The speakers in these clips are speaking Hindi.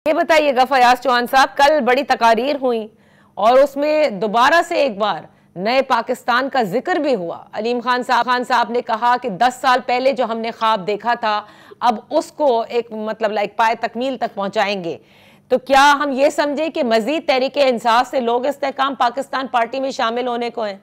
ये बताइएगा फयाज चौहान साहब, कल बड़ी तकारीर हुई और उसमें दोबारा से एक बार नए पाकिस्तान का जिक्र भी हुआ। अलीम खान साहब ने कहा कि 10 साल पहले जो हमने ख्वाब देखा था अब उसको एक लाइक पाए तकमील तक पहुंचाएंगे। तो क्या हम ये समझे कि मजीद तहरीके इंसाफ से लोग इस्तेहकाम पाकिस्तान पार्टी में शामिल होने को हैं?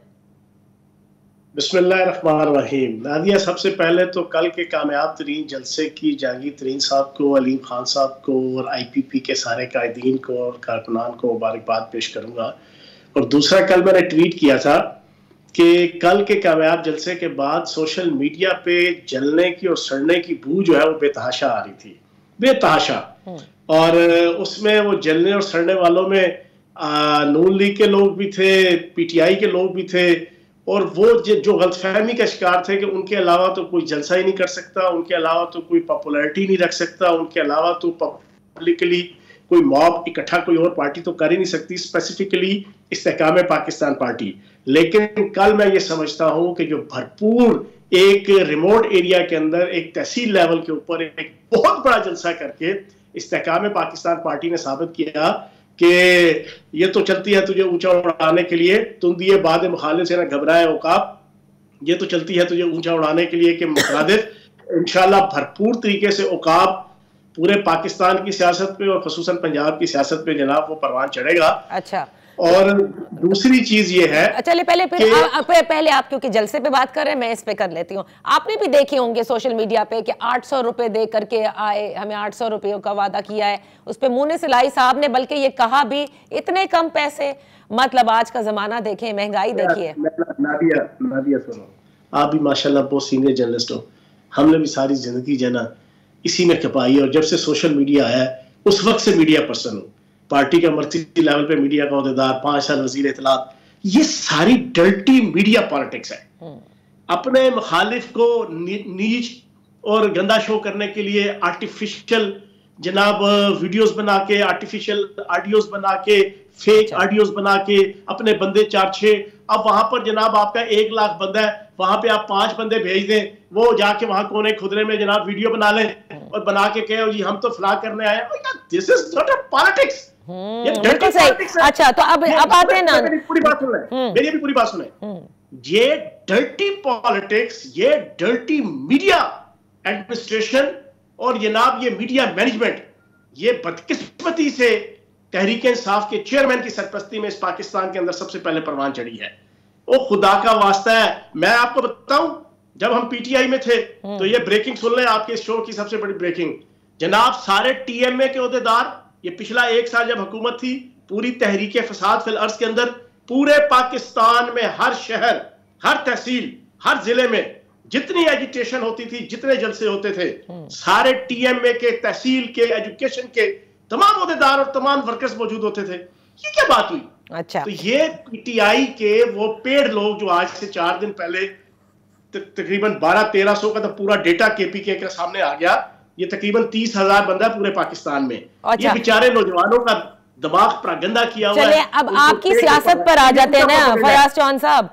बिस्मिल्लाहिर्रहमानिर्रहीम। नादिया, सबसे पहले तो कल के कामयाब तरीन जलसे की जहांगीर तरीन साहब को, अलीम खान साहब को और IPP के सारे कायदीन को और कारकुनान को मुबारकबाद पेश करूंगा। और दूसरा, कल मैंने ट्वीट किया था कि कल के कामयाब जलसे के बाद सोशल मीडिया पे जलने की और सड़ने की बू जो है वो बेतहाशा आ रही थी, बेतहाशा। और उसमें वो जलने और सड़ने वालों में नून लीग के लोग भी थे, PTI के लोग भी थे, और वो जो गलतफहमी का शिकार थे कि उनके अलावा तो कोई जलसा ही नहीं कर सकता, उनके अलावा तो कोई पॉपुलैरिटी नहीं रख सकता, उनके अलावा तो पब्लिकली कोई मॉब इकट्ठा कोई और पार्टी तो कर ही नहीं सकती, स्पेसिफिकली इस्तेहकाम पाकिस्तान पार्टी। लेकिन कल मैं ये समझता हूँ कि जो भरपूर एक रिमोट एरिया के अंदर एक तहसील लेवल के ऊपर एक बहुत बड़ा जलसा करके इस्तेहकाम पाकिस्तान पार्टी ने साबित किया कि ये तो चलती है तुझे ऊंचा उड़ाने के लिए, तुम दिए बाद मुखालिफ से ना घबराए औकाब, ये तो चलती है तुझे ऊंचा उड़ाने के लिए कि मुतरादिफ इंशाल्लाह भरपूर तरीके से औकाब पूरे पाकिस्तान की सियासत पे और खसूसन पंजाब की सियासत पे जनाब वो परवान चढ़ेगा। अच्छा, और दूसरी चीज ये है, चलिए पहले आप क्योंकि जलसे पे बात कर रहे हैं मैं इस पे कर लेती हूँ। आपने भी देखे होंगे सोशल मीडिया पे कि 800 रुपए दे करके आए, हमें 800 रुपयों का वादा किया है, उस पे मुनीस इलाही साहब ने बल्कि ये कहा भी इतने कम पैसे, आज का जमाना देखें, महंगाई देखिए। नादिया सुनो, आप भी माशाल्लाह बहुत सीनियर जर्नलिस्ट हो, हमने भी सारी जिंदगी जना इसी में खपाई, और जब से सोशल मीडिया आया उस वक्त से मीडिया पर्सन हूँ, पार्टी का मर्कजी लेवल पे मीडिया का अहदेदार, 5 साल वजीर इत्तलात। ये सारी डर्टी मीडिया पॉलिटिक्स है। अपने मुखालिफ को नीच और गंदा शो करने के लिए आर्टिफिशियल जनाब वीडियोस बना के, आर्टिफिशियल ऑडियोस बना के, फेक ऑडियोस बना के अपने बंदे 4-6, अब वहां पर जनाब आपका 1 लाख बंदा है, वहां पे आप 5 बंदे भेज दें, वो जाके वहां कोने खुदरे में जनाब वीडियो बना लें और बना के कहे जी हम तो फला करने आए। This is not a politics. बिल्कुल सही। अच्छा, तो अब आते हैं ना, मेरी पूरी बात सुने, मेरी भी पूरी बात सुने। ये डर्टी पॉलिटिक्स, ये डर्टी मीडिया एडमिनिस्ट्रेशन और जनाब ये मीडिया मैनेजमेंट, ये बदकिस्मती से तहरीक इंसाफ के चेयरमैन की सरपरस्ती में इस पाकिस्तान के अंदर सबसे पहले परवान चढ़ी है। ओ खुदा का वास्ता है, मैं आपको बताऊं, जब हम PTI में थे तो ये ब्रेकिंग सुन लें, आपके शो की सबसे बड़ी ब्रेकिंग जनाब, सारे TMA के अहदेदार, ये पिछला 1 साल जब हुकूमत थी, पूरी तहरीक फसाद फिल अर्ज के अंदर पूरे पाकिस्तान में हर शहर, हर तहसील, हर जिले में जितनी एजुटेशन होती थी, जितने जलसे होते थे, सारे TMA के, तहसील के, एजुकेशन के तमाम अहदेदार और तमाम वर्कर्स मौजूद होते थे। ये क्या बात हुई? अच्छा, तो ये PTI के वो पेड लोग जो आज से 4 दिन पहले तकरीबन 1200-1300 का तो पूरा डेटा KPK के सामने आ गया, ये तकरीबन 30,000 बंदा पूरे पाकिस्तान में। अच्छा, ये बेचारे नौजवानों का दिमाग पर गंदा किया हुआ है। चलिए अब आपकी सियासत पर आ जाते हैं ना फयाज चौहान साहब।